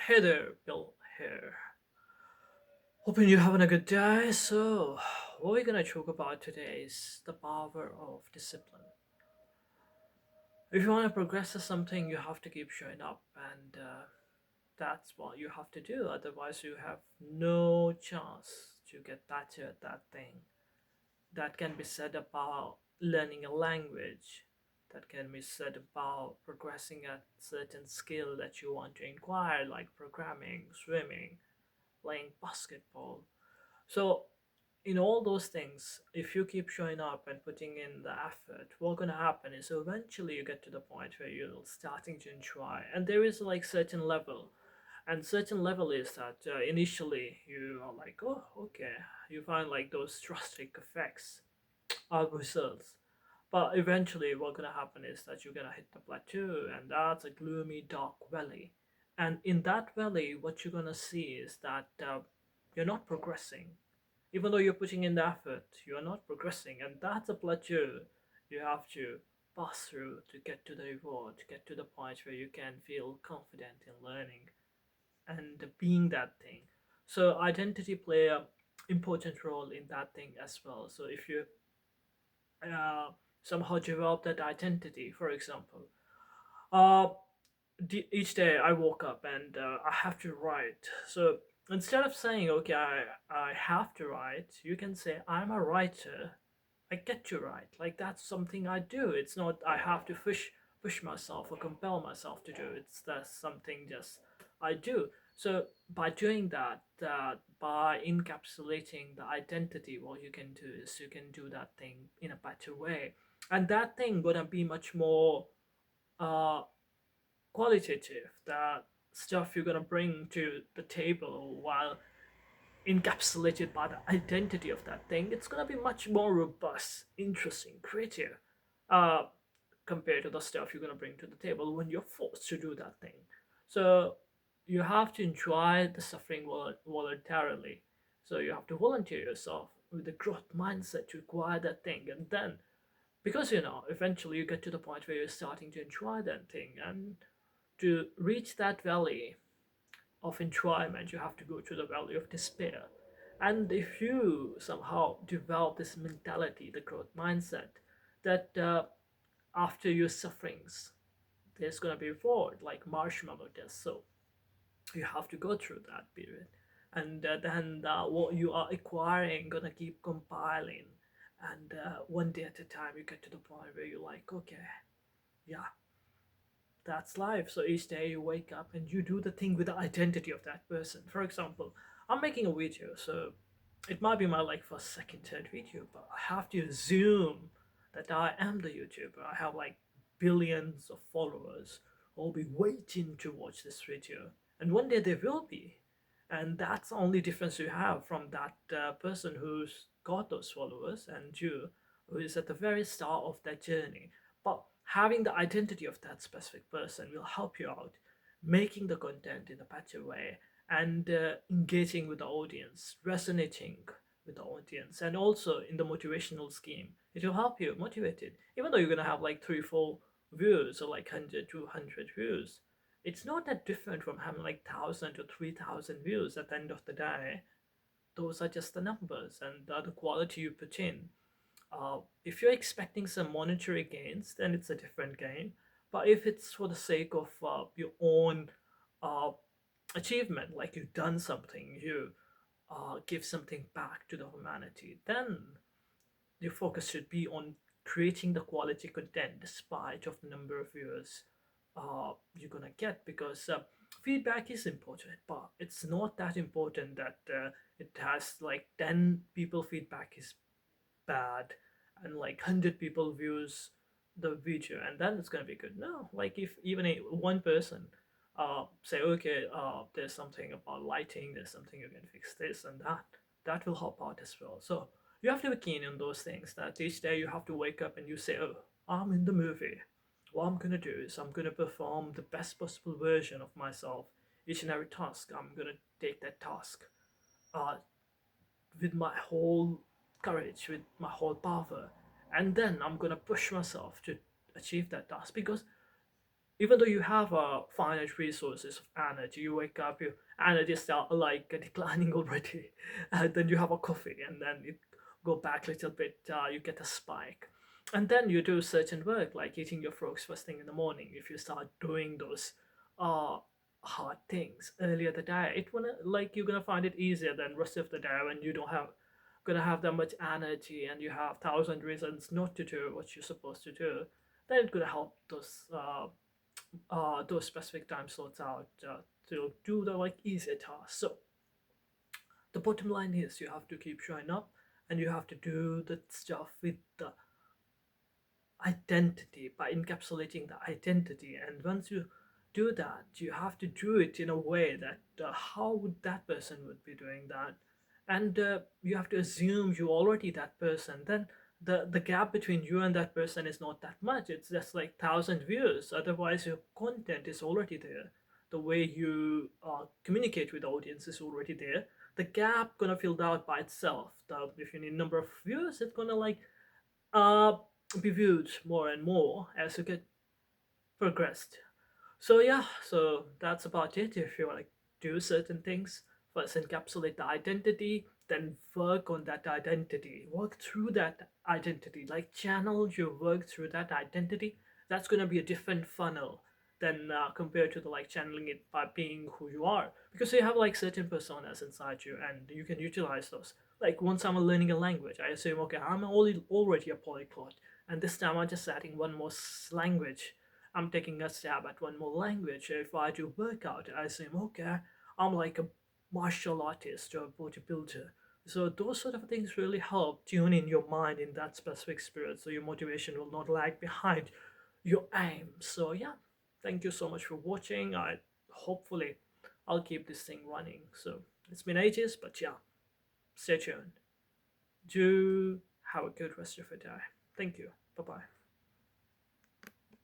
Hey there, Bill here. Hoping you're having a good day. So, what we're gonna talk about today is the power of discipline. If you want to progress to something, you have to keep showing up, and that's what you have to do. Otherwise, you have no chance to get better at that thing. That can be said about learning a language. That can be said about progressing at certain skill that you want to inquire, like programming, swimming, playing basketball. So, in all those things, if you keep showing up and putting in the effort, what's gonna happen is eventually you get to the point where you're starting to enjoy, and there is like certain level, and certain level is that initially you are like, oh, okay, you find like those drastic effects of results, but eventually what's gonna happen is that you're gonna hit the plateau, and that's a gloomy, dark valley. And in that valley, what you're gonna see is that you're not progressing. Even though you're putting in the effort, you are not progressing, and that's a plateau you have to pass through to get to the reward, to get to the point where you can feel confident in learning and being that thing. So identity play a important role in that thing as well. So if you uh, somehow develop that identity, for example, uh, each day I woke up and I have to write. So instead of saying, okay, I have to write, you can say, I'm a writer. I get to write. Like that's something I do. It's not I have to push myself or compel myself to do. It's that's something just I do. So by doing that, by encapsulating the identity, what you can do is you can do that thing in a better way, and that thing gonna be much more uh, qualitative, that stuff you're gonna bring to the table while encapsulated by the identity of that thing, it's gonna be much more robust, interesting, creative, uh, compared to the stuff you're gonna bring to the table when you're forced to do that thing. So you have to enjoy the suffering voluntarily. So you have to volunteer yourself with the growth mindset to acquire that thing, and then because eventually you get to the point where you're starting to enjoy that thing, and to reach that valley of enjoyment, you have to go to the valley of despair. And if you somehow develop this mentality, the growth mindset, that after your sufferings, there's going to be reward like marshmallow test. So you have to go through that period. And then what you are acquiring gonna keep compiling, and one day at a time you get to the point where you're like, okay, yeah, that's life. So each day you wake up and you do the thing with the identity of that person. For example, I'm making a video, so it might be my like first, second, third video, but I have to assume that I am the YouTuber. I have like billions of followers who will be waiting to watch this video, and one day they will be, and that's the only difference you have from that person who's got those followers and you, who is at the very start of that journey. But having the identity of that specific person will help you out, making the content in a better way, and engaging with the audience, resonating with the audience, and also in the motivational scheme. It will help you motivated, even though you're gonna have like 3 4 views or like 100 200 views. It's not that different from having like 1,000 to 3,000 views. At the end of the day, those are just the numbers and the quality you put in. If you're expecting some monetary gains, then it's a different game. But if it's for the sake of your own uh, achievement, like you've done something, you give something back to the humanity, then your focus should be on creating the quality content despite of the number of viewers you're gonna get, because feedback is important, but it's not that important that it has like 10 people feedback is bad and like 100 people views the video and then it's gonna be good. No, like if even one person say, okay, there's something about lighting, there's something you can fix this and that, that will help out as well. So you have to be keen on those things, that each day you have to wake up and you say, oh, I'm in the movie. What I'm gonna do is I'm gonna perform the best possible version of myself. Each and every task, I'm gonna take that task uh, with my whole courage, with my whole power, and then I'm gonna push myself to achieve that task, because even though you have finite resources of energy, you wake up, your energy start like declining already, and then you have a coffee, and then it go back a little bit. You get a spike, and then you do certain work like eating your frogs first thing in the morning. If you start doing those uh hard things earlier the day, it wanna like you're gonna find it easier than rest of the day when you don't have gonna have that much energy and you have thousand reasons not to do what you're supposed to do. Then it's gonna help those specific time slots out to do the like easier tasks. So the bottom line is you have to keep showing up and you have to do the stuff with the identity by encapsulating the identity. And once you do that, you have to do it in a way that how would that person would be doing that, and you have to assume you already that person. Then the gap between you and that person is not that much. It's just like 1,000 views. Otherwise, your content is already there. The way you communicate with the audience is already there. The gap gonna filled out by itself. If you need number of views, it's gonna like uh, be viewed more and more as you get progressed. So yeah, so that's about it. If you want to do certain things, first encapsulate the identity, then work on that identity, work through that identity, like channel your work through that identity. That's gonna be a different funnel than compared to the like channeling it by being who you are, because you have like certain personas inside you, and you can utilize those. Like once I'm learning a language, I assume okay, I'm already a polyglot, and this time I'm just adding one more language. I'm taking a stab at one more language. If I do workout, I assume, okay, I'm like a martial artist or a bodybuilder. So those sort of things really help tune in your mind in that specific spirit, so your motivation will not lag behind your aim. So yeah, thank you so much for watching. I hopefully I'll keep this thing running. So it's been ages, but yeah, stay tuned. Do have a good rest of your day. Thank you. Bye bye.